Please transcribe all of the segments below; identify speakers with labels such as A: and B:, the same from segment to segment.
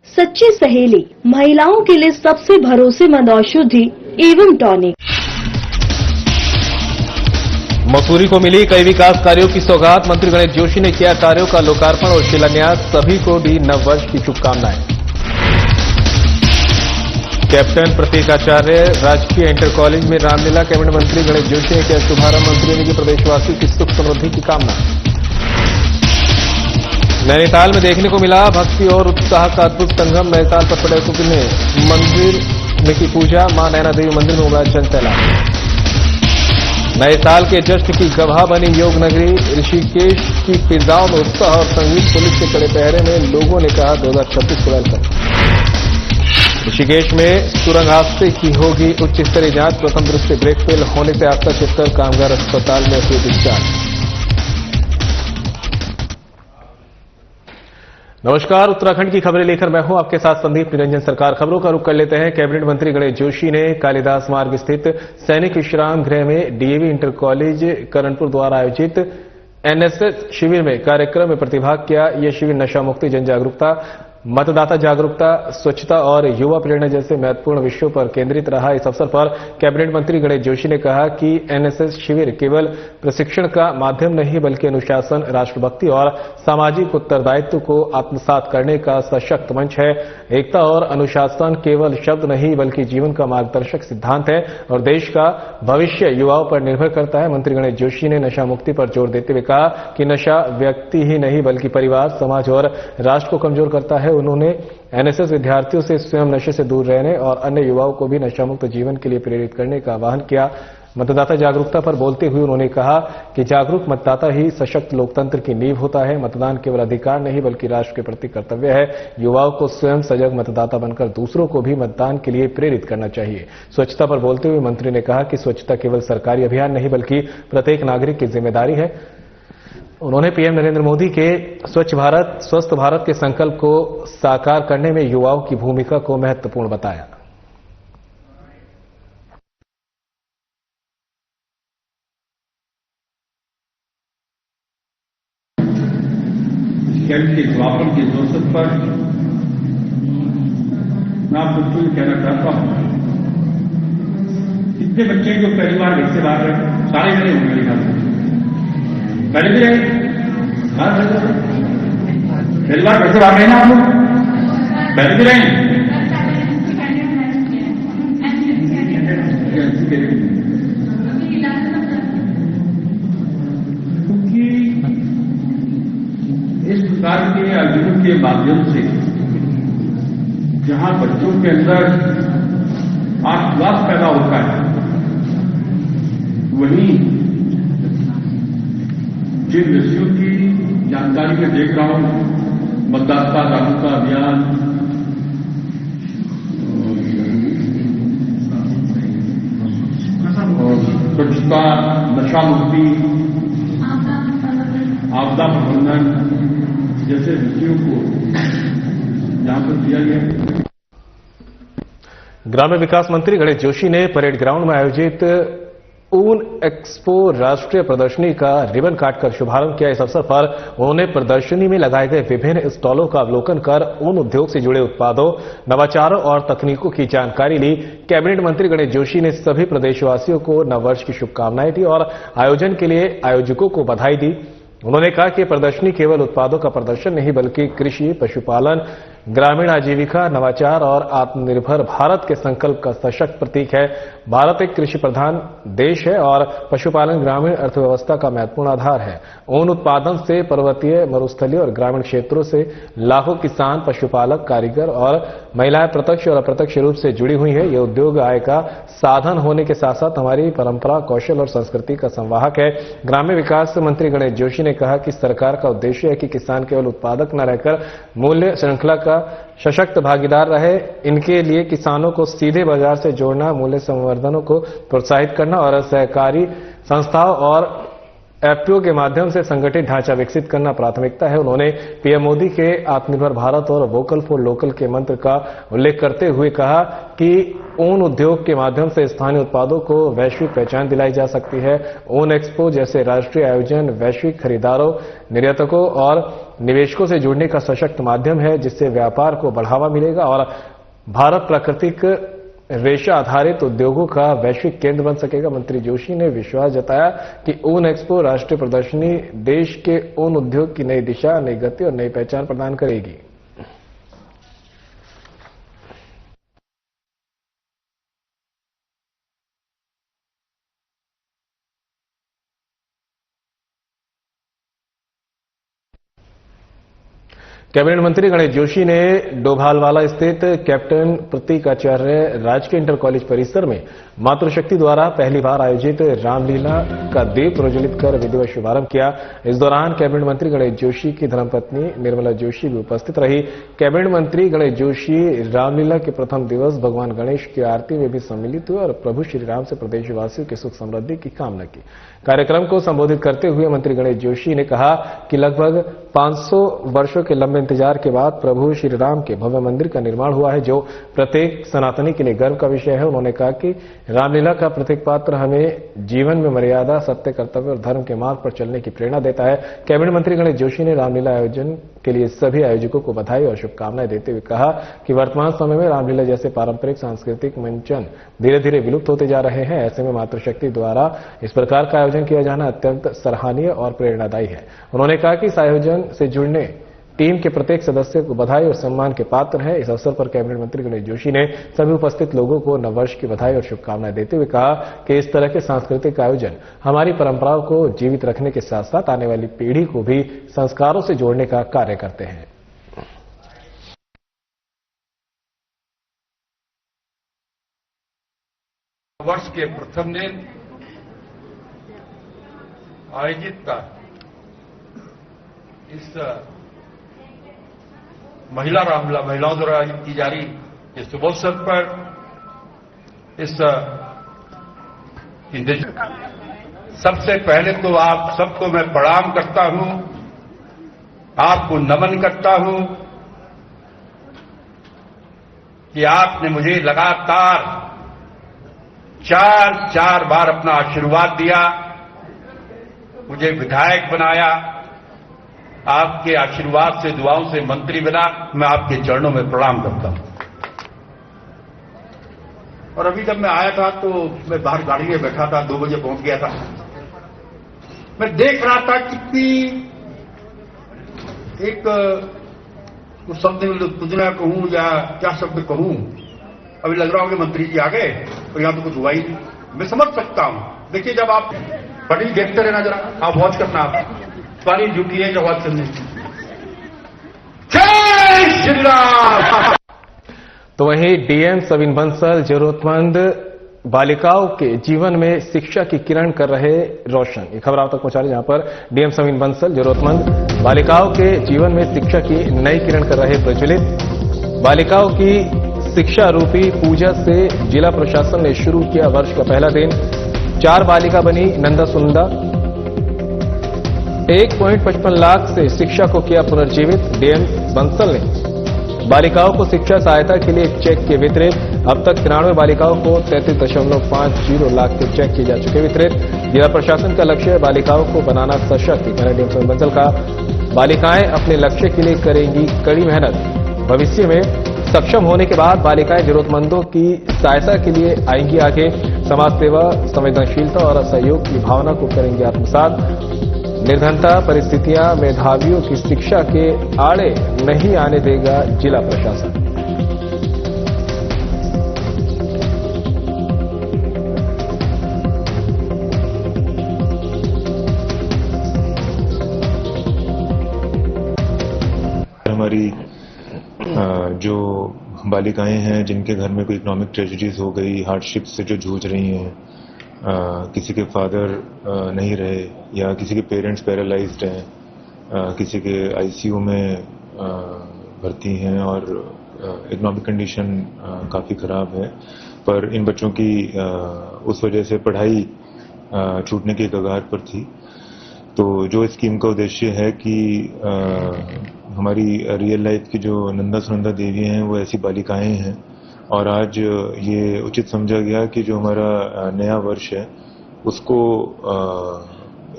A: सच्ची सहेली, महिलाओं के लिए सबसे भरोसेमंद औषधि एवं टॉनिक।
B: मसूरी को मिली कई विकास कार्यों की सौगात। मंत्री गणेश जोशी ने किया कार्यों का लोकार्पण और शिलान्यास। सभी को दी नववर्ष की शुभकामनाएं। कैप्टन प्रतीक आचार्य राजकीय इंटर कॉलेज में रामलीला। कैबिनेट मंत्री गणेश जोशी ने किया शुभारंभ। मंत्री ने की प्रदेशवासियों की सुख समृद्धि की कामना। नैनीताल में देखने को मिला भक्ति और उत्साह का अद्भुत संगम। नैनीताल पर पर्यटकों ने मंदिर में की पूजा। मां नैना देवी मंदिर में उमड़ा जन सैलाब। नैनीताल के जश्न की गवाह बनी योग नगरी। ऋषिकेश की फिजाओं में उत्साह और संगीत। पुलिस के कड़े पहरे में लोगों ने कहा 2026 को वेलकम। ऋषिकेश में सुरंग हादसे की होगी उच्च स्तरीय जांच। प्रथम दृष्टि ब्रेक फेल होने से आपदा क्षेत्र कामगार अस्पताल में हुए डिस्चार्ज। नमस्कार, उत्तराखंड की खबरें लेकर मैं हूं आपके साथ संदीप निरंजन सरकार। खबरों का रुख कर लेते हैं। कैबिनेट मंत्री गणेश जोशी ने कालिदास मार्ग स्थित सैनिक विश्राम गृह में डीएवी इंटर कॉलेज करणपुर द्वारा आयोजित एनएसएस शिविर में कार्यक्रम में प्रतिभाग किया। यह शिविर नशा मुक्ति, जन जागरूकता, मतदाता जागरूकता, स्वच्छता और युवा प्रेरणा जैसे महत्वपूर्ण विषयों पर केंद्रित रहा। इस अवसर पर कैबिनेट मंत्री गणेश जोशी ने कहा कि एनएसएस शिविर केवल प्रशिक्षण का माध्यम नहीं बल्कि अनुशासन, राष्ट्रभक्ति और सामाजिक उत्तरदायित्व को आत्मसात करने का सशक्त मंच है। एकता और अनुशासन केवल शब्द नहीं बल्कि जीवन का मार्गदर्शक सिद्धांत है और देश का भविष्य युवाओं पर निर्भर करता है। मंत्री गणेश जोशी ने नशा मुक्ति पर जोर देते हुए कहा कि नशा व्यक्ति ही नहीं बल्कि परिवार, समाज और राष्ट्र को कमजोर करता है। उन्होंने एनएसएस विद्यार्थियों से स्वयं नशे से दूर रहने और अन्य युवाओं को भी नशामुक्त जीवन के लिए प्रेरित करने का आह्वान किया। मतदाता जागरूकता पर बोलते हुए उन्होंने कहा कि जागरूक मतदाता ही सशक्त लोकतंत्र की नींव होता है। मतदान केवल अधिकार नहीं बल्कि राष्ट्र के प्रति कर्तव्य है। युवाओं को स्वयं सजग मतदाता बनकर दूसरों को भी मतदान के लिए प्रेरित करना चाहिए। स्वच्छता पर बोलते हुए मंत्री ने कहा कि स्वच्छता केवल सरकारी अभियान नहीं बल्कि प्रत्येक नागरिक की जिम्मेदारी है। उन्होंने पीएम नरेंद्र मोदी के स्वच्छ भारत, स्वस्थ भारत के संकल्प को साकार करने में युवाओं की भूमिका को महत्वपूर्ण बताया।
C: कैंप के समापन के अवसर पर मैं आपको कुछ कहना चाहता हूं। कितने बच्चे जो पहली बार घर से बाहर रहे, सारे मेरे होंगे लिखा पहले भी रहे, पहली बार घर से बाहर रहे ना आप लोग, पहले भी रहे। क्योंकि इस प्रकार के आयोजनों के माध्यम से जहां बच्चों के अंदर आत्मविश्वास पैदा होता है, वहीं जिन विषयों की जानकारी में देख रहा हूं, मतदाता जागरूकता अभियान, स्वच्छता, नशा मुक्ति, आपदा प्रबंधन जैसे विषयों को यहां पर दिया गया।
B: ग्राम्य विकास मंत्री गणेश जोशी ने परेड ग्राउंड में आयोजित ऊन एक्सपो राष्ट्रीय प्रदर्शनी का रिबन काटकर शुभारंभ किया। इस अवसर पर उन्होंने प्रदर्शनी में लगाए गए विभिन्न स्टॉलों का अवलोकन कर ऊन उद्योग से जुड़े उत्पादों, नवाचारों और तकनीकों की जानकारी ली। कैबिनेट मंत्री गणेश जोशी ने सभी प्रदेशवासियों को नववर्ष की शुभकामनाएं दी और आयोजन के लिए आयोजकों को बधाई दी। उन्होंने कहा कि प्रदर्शनी केवल उत्पादों का प्रदर्शन नहीं बल्कि कृषि, पशुपालन, ग्रामीण आजीविका, नवाचार और आत्मनिर्भर भारत के संकल्प का सशक्त प्रतीक है। भारत एक कृषि प्रधान देश है और पशुपालन ग्रामीण अर्थव्यवस्था का महत्वपूर्ण आधार है। ऊन उत्पादन से पर्वतीय, मरुस्थलीय और ग्रामीण क्षेत्रों से लाखों किसान, पशुपालक, कारीगर और महिलाएं प्रत्यक्ष और अप्रत्यक्ष रूप से जुड़ी हुई है। यह उद्योग आय का साधन होने के साथ साथ हमारी परंपरा, कौशल और संस्कृति का संवाहक है। ग्राम्य विकास मंत्री गणेश जोशी ने कहा कि सरकार का उद्देश्य है कि किसान केवल उत्पादक न रहकर मूल्य श्रृंखला का सशक्त भागीदार रहे। इनके लिए किसानों को सीधे बाजार से जोड़ना, मूल्य संवर्धनों को प्रोत्साहित करना और सहकारी संस्थाओं और एफपीओ के माध्यम से संगठित ढांचा विकसित करना प्राथमिकता है। उन्होंने पीएम मोदी के आत्मनिर्भर भारत और वोकल फॉर लोकल के मंत्र का उल्लेख करते हुए कहा कि ओन उद्योग के माध्यम से स्थानीय उत्पादों को वैश्विक पहचान दिलाई जा सकती है। ओन एक्सपो जैसे राष्ट्रीय आयोजन वैश्विक खरीदारों, निर्यातकों और निवेशकों से जुड़ने का सशक्त माध्यम है, जिससे व्यापार को बढ़ावा मिलेगा और भारत प्राकृतिक रेशा आधारित उद्योगों का वैश्विक केंद्र बन सकेगा। मंत्री जोशी ने विश्वास जताया कि ओन एक्सपो राष्ट्रीय प्रदर्शनी देश के ओन उद्योग की नई दिशा, नई गति और नई पहचान प्रदान करेगी। कैबिनेट मंत्री गणेश जोशी ने डोभालवाला स्थित कैप्टन प्रतीक आचार्य राजकीय इंटर कॉलेज परिसर में मातृशक्ति द्वारा पहली बार आयोजित रामलीला का दीप प्रज्वलित कर विधिवत शुभारंभ किया। इस दौरान कैबिनेट मंत्री गणेश जोशी की धर्मपत्नी निर्मला जोशी भी उपस्थित रही। कैबिनेट मंत्री गणेश जोशी रामलीला के प्रथम दिवस भगवान गणेश की आरती में भी सम्मिलित हुए और प्रभु श्रीराम से प्रदेशवासियों की सुख समृद्धि की कामना की। कार्यक्रम को संबोधित करते हुए मंत्री गणेश जोशी ने कहा कि लगभग 500 वर्षों के लंबे इंतजार के बाद प्रभु श्री राम के भव्य मंदिर का निर्माण हुआ है, जो प्रत्येक सनातनी के लिए गर्व का विषय है। उन्होंने कहा कि रामलीला का प्रत्येक पात्र हमें जीवन में मर्यादा, सत्य, कर्तव्य और धर्म के मार्ग पर चलने की प्रेरणा देता है। कैबिनेट मंत्री गणेश जोशी ने रामलीला आयोजन के लिए सभी आयोजकों को बधाई और शुभकामनाएं देते हुए कहा कि वर्तमान समय में रामलीला जैसे पारंपरिक सांस्कृतिक मंचन धीरे धीरे विलुप्त होते जा रहे हैं। ऐसे में मातृशक्ति द्वारा इस प्रकार का आयोजन किया जाना अत्यंत सराहनीय और प्रेरणादायी है। उन्होंने कहा कि इस आयोजन से जुड़ने टीम के प्रत्येक सदस्य को बधाई और सम्मान के पात्र है। इस अवसर पर कैबिनेट मंत्री गणेश जोशी ने सभी उपस्थित लोगों को नववर्ष की बधाई और शुभकामनाएं देते हुए कहा कि इस तरह के सांस्कृतिक आयोजन हमारी परंपराओं को जीवित रखने के साथ साथ आने वाली पीढ़ी को भी संस्कारों से जोड़ने का कार्य करते हैं।
C: वर्ष के प्रथम दिन आयोजित इस महिला रामलीला महिलाओं द्वारा आयोजित की जा रही इस शुभ अवसर पर सबसे पहले तो आप सबको मैं प्रणाम करता हूं, आपको नमन करता हूं कि आपने मुझे लगातार चार बार अपना आशीर्वाद दिया, मुझे विधायक बनाया, आपके आशीर्वाद से, दुआओं से मंत्री बना। मैं आपके चरणों में प्रणाम करता हूं। और अभी जब मैं आया था तो मैं बाहर गाड़ी में बैठा था, 2 बजे पहुंच गया था। मैं देख रहा था कितनी एक कुछ शब्द पुजना कहूं या क्या शब्द कहूं, अभी लग रहा हो कि मंत्री जी आ गए और यहां तो कुछ हुआ ही नहीं। मैं समझ सकता हूं। देखिए, जब आप बड़ी देखते रहना, जरा आप वॉच करना, आप पानी ड्यूटी है वॉच करने। जय श्री राम।
B: तो वहीं डीएम सविन बंसल जरूरतमंद बालिकाओं के जीवन में शिक्षा की किरण कर रहे रोशन। ये खबर आप तक पहुंचा रही, जहां पर डीएम सविन बंसल जरूरतमंद बालिकाओं के जीवन में शिक्षा की नई किरण कर रहे प्रज्वलित। बालिकाओं की शिक्षा रूपी पूजा से जिला प्रशासन ने शुरू किया वर्ष का पहला दिन। 4 बालिका बनी नंदा सुनंदा। 1.55 लाख से शिक्षा को किया पुनर्जीवित। डीएम बंसल ने बालिकाओं को शिक्षा सहायता के लिए चेक किए वितरित। अब तक 93 बालिकाओं को 33.50 लाख के चेक किए जा चुके वितरित। जिला प्रशासन का लक्ष्य है बालिकाओं को बनाना सशक्त। डीएम सविन बंसल का बालिकाएं अपने लक्ष्य के लिए करेंगी कड़ी मेहनत। भविष्य में सक्षम होने के बाद बालिकाएं जरूरतमंदों की सहायता के लिए आएंगी आगे। समाज सेवा, संवेदनशीलता और सहयोग की भावना को करेंगे आत्मसात। निर्धनता परिस्थितियां मेधावियों की शिक्षा के आड़े नहीं आने देगा जिला प्रशासन।
D: हमारी जो बालिकाएं हैं जिनके घर में कोई इकोनॉमिक ट्रेजेडीज हो गई, हार्डशिप से जो जूझ रही हैं, किसी के फादर नहीं रहे या किसी के पेरेंट्स पैरालाइज्ड हैं, किसी के आईसीयू में भर्ती हैं और इकोनॉमिक कंडीशन काफ़ी ख़राब है, पर इन बच्चों की उस वजह से पढ़ाई छूटने की कगार पर थी। तो जो स्कीम का उद्देश्य है कि हमारी रियल लाइफ की जो नंदा सुनंदा देवी हैं वो ऐसी बालिकाएं हैं, और आज ये उचित समझा गया कि जो हमारा नया वर्ष है उसको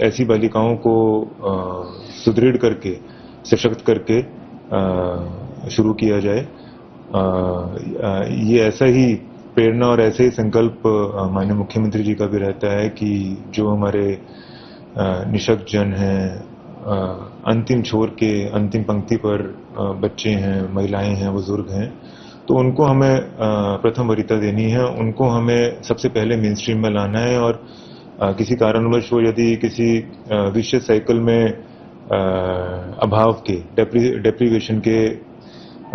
D: ऐसी बालिकाओं को सुदृढ़ करके, सशक्त करके शुरू किया जाए। ये ऐसा ही प्रेरणा और ऐसे ही संकल्प माननीय मुख्यमंत्री जी का भी रहता है कि जो हमारे निशक्त जन हैं, अंतिम छोर के अंतिम पंक्ति पर बच्चे हैं, महिलाएं हैं, बुजुर्ग हैं, तो उनको हमें प्रथम वरीयता देनी है, उनको हमें सबसे पहले मेन स्ट्रीम में लाना है। और किसी कारणवश वो यदि किसी विशेष साइकिल में अभाव के, डेप्रीवेशन के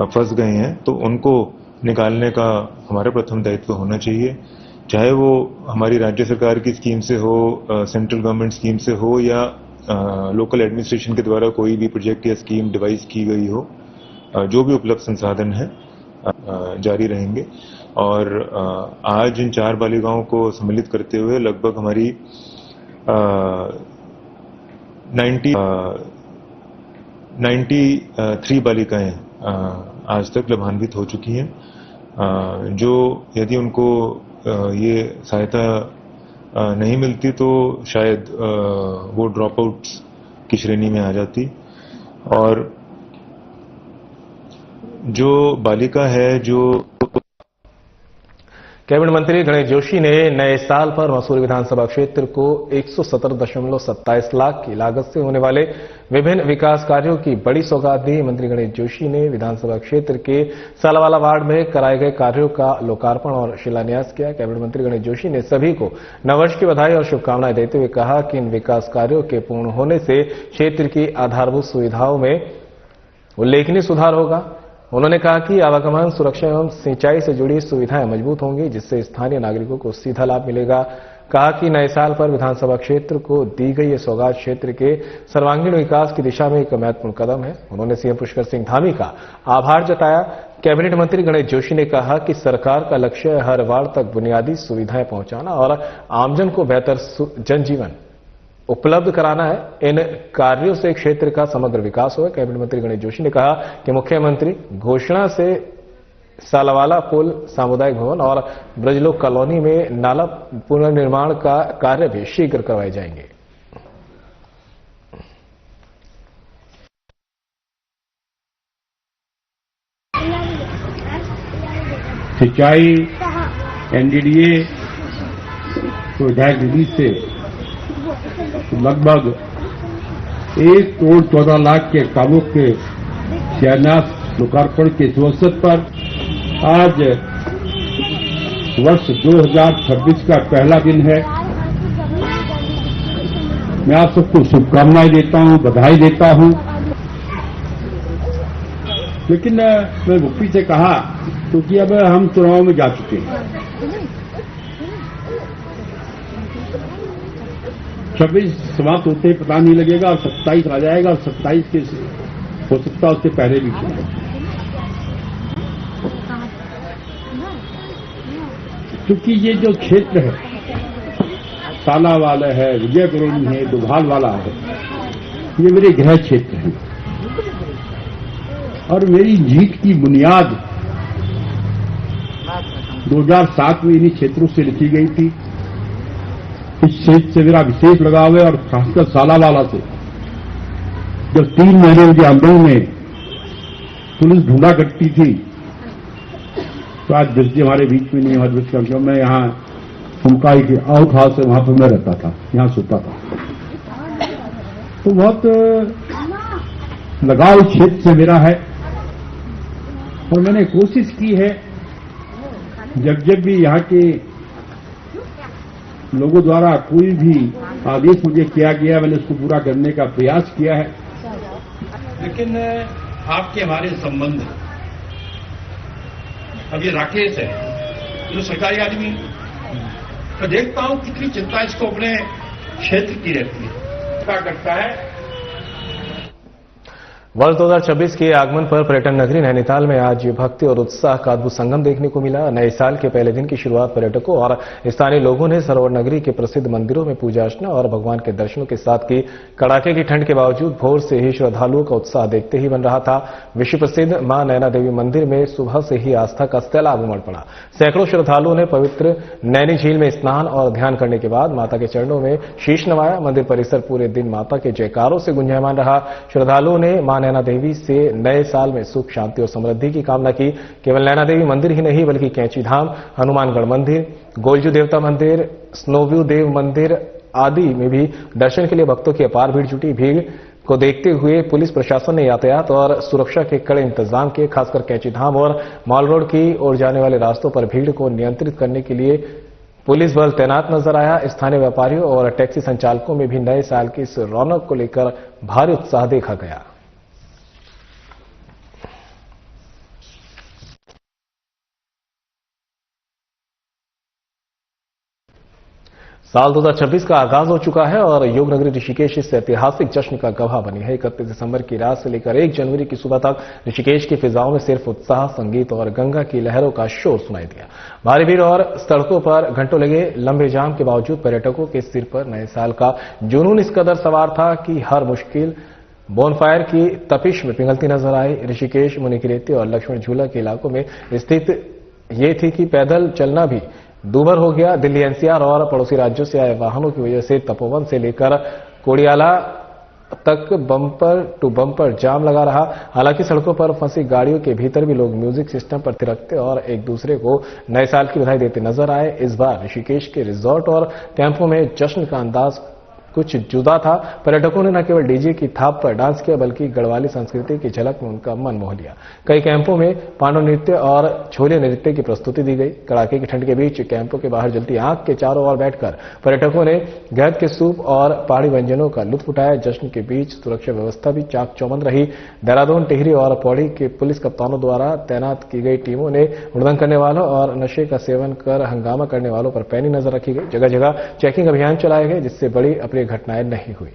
D: फंस गए हैं, तो उनको निकालने का हमारा प्रथम दायित्व होना चाहिए, चाहे वो हमारी राज्य सरकार की स्कीम से हो, सेंट्रल गवर्नमेंट स्कीम से हो, या लोकल एडमिनिस्ट्रेशन के द्वारा कोई भी प्रोजेक्ट या स्कीम डिवाइस की गई हो। जो भी उपलब्ध संसाधन है जारी रहेंगे। और आज इन 4 बालिकाओं को सम्मिलित करते हुए लगभग हमारी 93 बालिकाएं आज तक लाभान्वित हो चुकी हैं, जो यदि उनको ये सहायता नहीं मिलती तो शायद वो ड्रॉप आउट्स की श्रेणी में आ जाती। और जो बालिका है, जो
B: कैबिनेट मंत्री गणेश जोशी ने नए साल पर मसूरी विधानसभा क्षेत्र को 117.27 लाख की लागत से होने वाले विभिन्न विकास कार्यों की बड़ी सौगात दी। मंत्री गणेश जोशी ने विधानसभा क्षेत्र के सालावाला वार्ड में कराए गए कार्यों का लोकार्पण और शिलान्यास किया। कैबिनेट मंत्री गणेश जोशी ने सभी को नववर्ष की बधाई और शुभकामनाएं देते हुए कहा कि इन विकास कार्यों के पूर्ण होने से क्षेत्र की आधारभूत सुविधाओं में उल्लेखनीय सुधार होगा। उन्होंने कहा कि आवागमन, सुरक्षा एवं सिंचाई से जुड़ी सुविधाएं मजबूत होंगी, जिससे स्थानीय नागरिकों को सीधा लाभ मिलेगा। कहा कि नए साल पर विधानसभा क्षेत्र को दी गई ये सौगात क्षेत्र के सर्वांगीण विकास की दिशा में एक महत्वपूर्ण कदम है। उन्होंने सीएम पुष्कर सिंह धामी का आभार जताया। कैबिनेट मंत्री गणेश जोशी ने कहा कि सरकार का लक्ष्य है हर वार्ड तक बुनियादी सुविधाएं पहुंचाना और आमजन को बेहतर जनजीवन उपलब्ध कराना है। इन कार्यों से क्षेत्र का समग्र विकास होगा। कैबिनेट मंत्री गणेश जोशी ने कहा कि मुख्यमंत्री घोषणा से सालावाला पुल, सामुदायिक भवन और ब्रजलोक कॉलोनी में नाला पुनर्निर्माण का कार्य भी शीघ्र करवाए जाएंगे।
C: सिंचाई, एनडीडीए विधायक निधि से लगभग 1.14 लाख के कामों के शिलान्यास लोकार्पण के इस अवसर पर आज वर्ष 2026 का पहला दिन है। मैं आप सबको शुभकामनाएं देता हूं, बधाई देता हूं। लेकिन मैं गुप्पी से कहा क्योंकि अब हम चुनाव में जा चुके हैं, 26 समाप्त होते ही पता नहीं लगेगा और 27 आ जाएगा, और 27 के हो सकता उससे पहले भी चुनाव। क्योंकि ये जो क्षेत्र है, साला वाला है, विजय कॉलोनी है, दुभाल वाला है, ये मेरे गृह क्षेत्र हैं और मेरी जीत की बुनियाद 2007 में इन्हीं क्षेत्रों से लिखी गई थी। इस क्षेत्र से मेरा विशेष लगाव है और खासकर सालावाला से। जब 3 महीने के आंदोलन में पुलिस ढूंढा करती थी तो आज दृष्टि हमारे बीच में नहीं, हमारे बीच का मैं यहाँ फुमकाई के आउट हाउस है, वहां पर मैं रहता था, यहाँ सोता था। तो बहुत लगाव क्षेत्र से मेरा है और मैंने कोशिश की है जब भी यहाँ के लोगों द्वारा कोई भी आदेश मुझे किया गया, मैंने उसको पूरा करने का प्रयास किया है। लेकिन आपके हमारे संबंध, अब ये राकेश है जो सरकारी आदमी, मैं देखता हूं कितनी चिंता इसको अपने क्षेत्र की रहती है, क्या करता है।
B: वर्ष 2026 के आगमन पर पर्यटन नगरी नैनीताल में आज भक्ति और उत्साह का अद्भुत संगम देखने को मिला। नए साल के पहले दिन की शुरुआत पर्यटकों और स्थानीय लोगों ने सरोवर नगरी के प्रसिद्ध मंदिरों में पूजा अर्चना और भगवान के दर्शनों के साथ की। कड़ाके की ठंड के बावजूद भोर से ही श्रद्धालुओं का उत्साह देखते ही बन रहा था। विश्व प्रसिद्ध मां नैना देवी मंदिर में सुबह से ही आस्था का सैलाब उमड़ पड़ा। सैकड़ों श्रद्धालुओं ने पवित्र नैनी झील में स्नान और ध्यान करने के बाद माता के चरणों में शीश नवाया। मंदिर परिसर पूरे दिन माता के जयकारों से गुंजायमान रहा। श्रद्धालुओं ने मां नैना देवी से नए साल में सुख, शांति और समृद्धि की कामना की। केवल नैना देवी मंदिर ही नहीं बल्कि कैंची धाम, हनुमानगढ़ मंदिर, गोलजू देवता मंदिर, स्नोव्यू देव मंदिर आदि में भी दर्शन के लिए भक्तों की अपार भीड़ जुटी। भीड़ को देखते हुए पुलिस प्रशासन ने यातायात और सुरक्षा के कड़े इंतजाम किए। खासकर कैंची धाम और मॉल रोड की ओर जाने वाले रास्तों पर भीड़ को नियंत्रित करने के लिए पुलिस बल तैनात नजर आया। स्थानीय व्यापारियों और टैक्सी संचालकों में भी नए साल की इस रौनक को लेकर भारी उत्साह देखा गया। साल 2026 का आगाज हो चुका है और योग नगरी ऋषिकेश इस ऐतिहासिक जश्न का गवाह बनी है। 31 दिसंबर की रात से लेकर 1 जनवरी की सुबह तक ऋषिकेश की फिजाओं में सिर्फ उत्साह, संगीत और गंगा की लहरों का शोर सुनाई दिया। भारी भीड़ और सड़कों पर घंटों लगे लंबे जाम के बावजूद पर्यटकों के सिर पर नए साल का जुनून इस कदर सवार था कि हर मुश्किल बोनफायर की तपिश में पिघलती नजर आई। ऋषिकेश, मुनिकीरेती और लक्ष्मण झूला के इलाकों में स्थित ये थी कि पैदल चलना भी दूभर हो गया। दिल्ली, एनसीआर और पड़ोसी राज्यों से आए वाहनों की वजह से तपोवन से लेकर कोड़ियाला तक बम्पर टू बम्पर जाम लगा रहा। हालांकि सड़कों पर फंसी गाड़ियों के भीतर भी लोग म्यूजिक सिस्टम पर थिरकते और एक दूसरे को नए साल की बधाई देते नजर आए। इस बार ऋषिकेश के रिजॉर्ट और कैंपों में जश्न का अंदाज कुछ जुदा था। पर्यटकों ने न केवल डीजे की थाप पर डांस किया बल्कि गढ़वाली संस्कृति की झलक में उनका मन मोह लिया। कई कैंपों में पांडव नृत्य और छोले नृत्य की प्रस्तुति दी गई। कड़ाके की ठंड के बीच कैंपों के बाहर जलती आग के चारों ओर बैठकर पर्यटकों ने गैद के सूप और पहाड़ी व्यंजनों का लुत्फ उठाया। जश्न के बीच सुरक्षा व्यवस्था भी चाक चौबंद रही। देहरादून, टिहरी और पौड़ी के पुलिस कप्तानों द्वारा तैनात की गई टीमों ने उड़दंग करने वालों और नशे का सेवन कर हंगामा करने वालों पर पैनी नजर रखी गई। जगह जगह चेकिंग अभियान चलाए गए जिससे बड़ी अप्रिय घटनाएं नहीं हुई।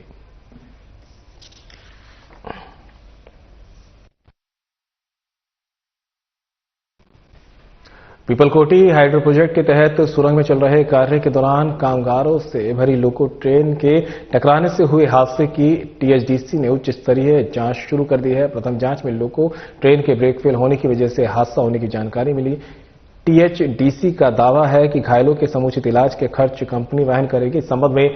B: पीपलकोटी हाइड्रो प्रोजेक्ट के तहत सुरंग में चल रहे कार्य के दौरान कामगारों से भरी लोको ट्रेन के टकराने से हुए हादसे की टीएचडीसी ने उच्च स्तरीय जांच शुरू कर दी है। प्रथम जांच में लोको ट्रेन के ब्रेक फेल होने की वजह से हादसा होने की जानकारी मिली। टीएचडीसी का दावा है कि घायलों के समुचित इलाज के खर्च कंपनी वहन करेगी। इस संबंध में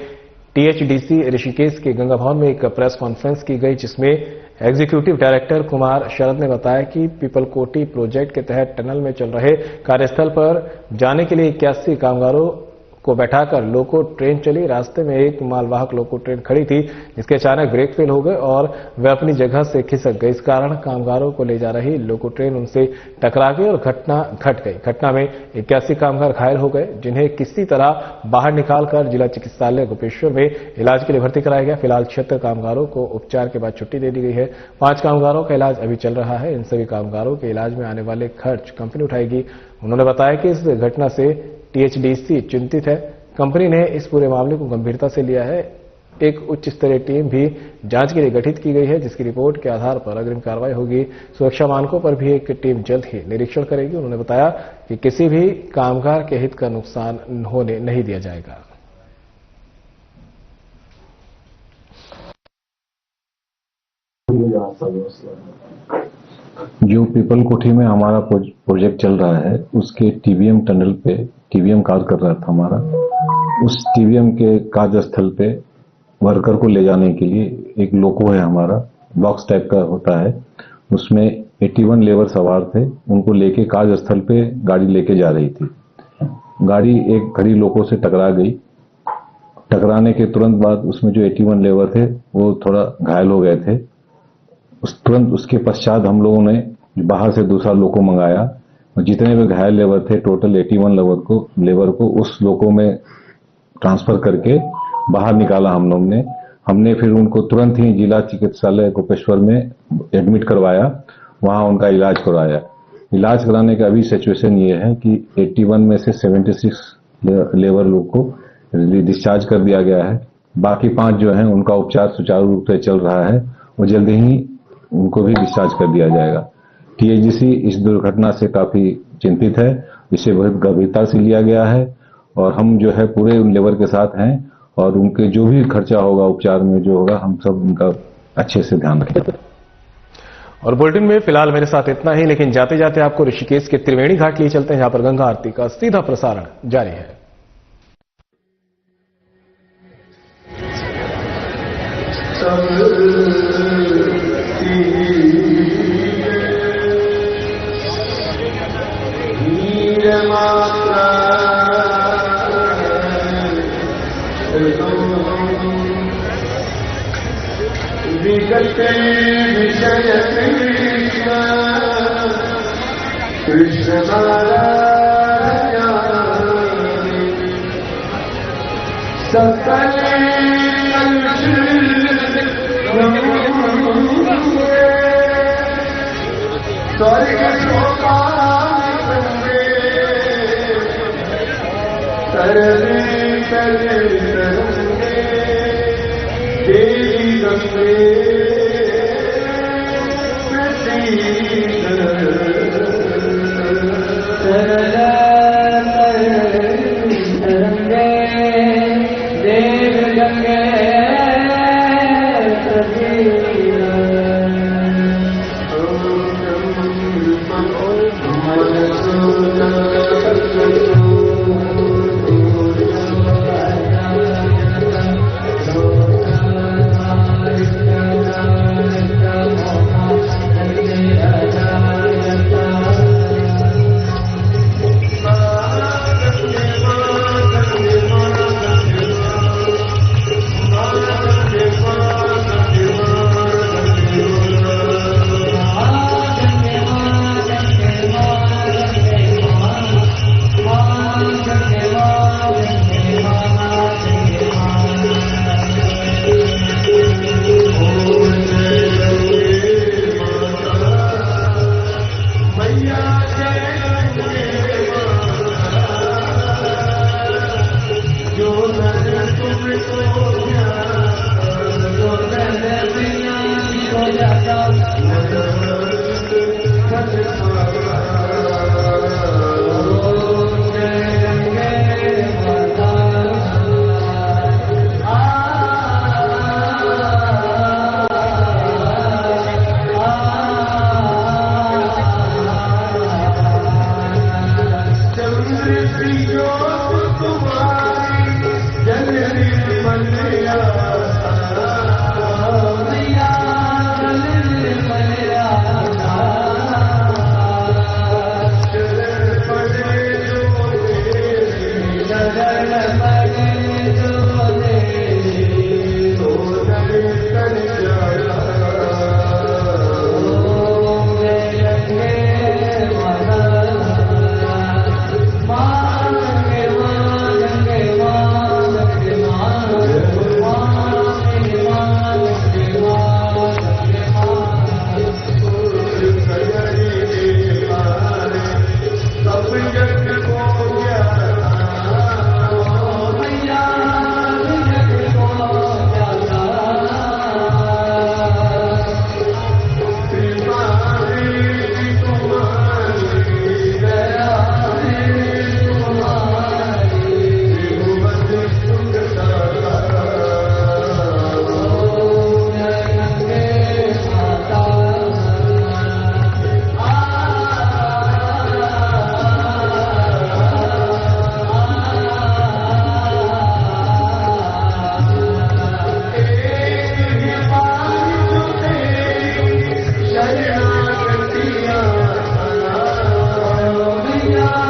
B: टीएचडीसी ऋषिकेश के गंगा भवन में एक प्रेस कॉन्फ्रेंस की गई जिसमें एग्जीक्यूटिव डायरेक्टर कुमार शरद ने बताया कि पीपलकोटी प्रोजेक्ट के तहत टनल में चल रहे कार्यस्थल पर जाने के लिए 81 कामगारों को बैठाकर लोको ट्रेन चली। रास्ते में एक मालवाहक लोको ट्रेन खड़ी थी जिसके अचानक ब्रेक फेल हो गए और वे अपनी जगह से खिसक गए। इस कारण कामगारों को ले जा रही लोको ट्रेन उनसे टकरा गई और घटना घट गई। घटना में 81 कामगार घायल हो गए जिन्हें किसी तरह बाहर निकालकर जिला चिकित्सालय गोपेश्वर में इलाज के लिए भर्ती कराया गया। फिलहाल 76 कामगारों को उपचार के बाद छुट्टी दे दी गई है। 5 कामगारों का इलाज अभी चल रहा है। इन सभी कामगारों के इलाज में आने वाले खर्च कंपनी उठाएगी। उन्होंने बताया कि इस घटना से टीएचडीसी चिंतित है। कंपनी ने इस पूरे मामले को गंभीरता से लिया है। एक उच्च स्तरीय टीम भी जांच के लिए गठित की गई है जिसकी रिपोर्ट के आधार पर अग्रिम कार्रवाई होगी। सुरक्षा मानकों पर भी एक टीम जल्द ही निरीक्षण करेगी। उन्होंने बताया कि किसी भी कामगार के हित का नुकसान होने नहीं दिया जाएगा।
E: जो पीपलकोठी में हमारा प्रोजेक्ट चल रहा है उसके टीबीएम टनल पे टीबीएम कार्य कर रहा था हमारा। उस टीबीएम के कार्यस्थल पे वर्कर को ले जाने के लिए एक लोको है हमारा, बॉक्स टाइप का होता है। उसमें 81 लेबर सवार थे। उनको लेके कार्यस्थल पे गाड़ी लेके जा रही थी। गाड़ी एक खड़ी लोको से टकरा गई। टकराने के तुरंत बाद उसमें जो 81 लेबर थे वो थोड़ा घायल हो गए थे। तुरंत उसके पश्चात हम लोगों ने बाहर से दूसरा लोको मंगाया और जितने भी घायल लेबर थे टोटल 81 लेबर को उस लोको में ट्रांसफर करके बाहर निकाला हम लोग ने। हमने फिर उनको तुरंत ही जिला चिकित्सालय गोपेश्वर में एडमिट करवाया, वहां उनका इलाज करवाया। इलाज कराने का अभी सिचुएशन ये है कि 81 में से 76 लेबर लोग को डिस्चार्ज कर दिया गया है। बाकी 5 जो हैं उनका उपचार सुचारू रूप से चल रहा है। वो जल्दी ही उनको भी डिस्चार्ज कर दिया जाएगा। टीएचडीसी इस दुर्घटना से काफी चिंतित है, इसे बहुत गंभीरता से लिया गया है और हम जो है पूरे लेबर के साथ हैं और उनके जो भी खर्चा होगा उपचार में जो होगा हम सब उनका अच्छे से ध्यान रखेंगे।
B: और बुलेटिन में फिलहाल मेरे साथ इतना ही, लेकिन जाते जाते आपको ऋषिकेश के त्रिवेणी घाट लिए चलते हैं, जहां पर गंगा आरती का सीधा प्रसारण जारी है।
F: विगते विषय कृष्ण कृष्ण नारायण सकल स्वर्ग तरले तरंगे देवी गंगे
G: Yeah.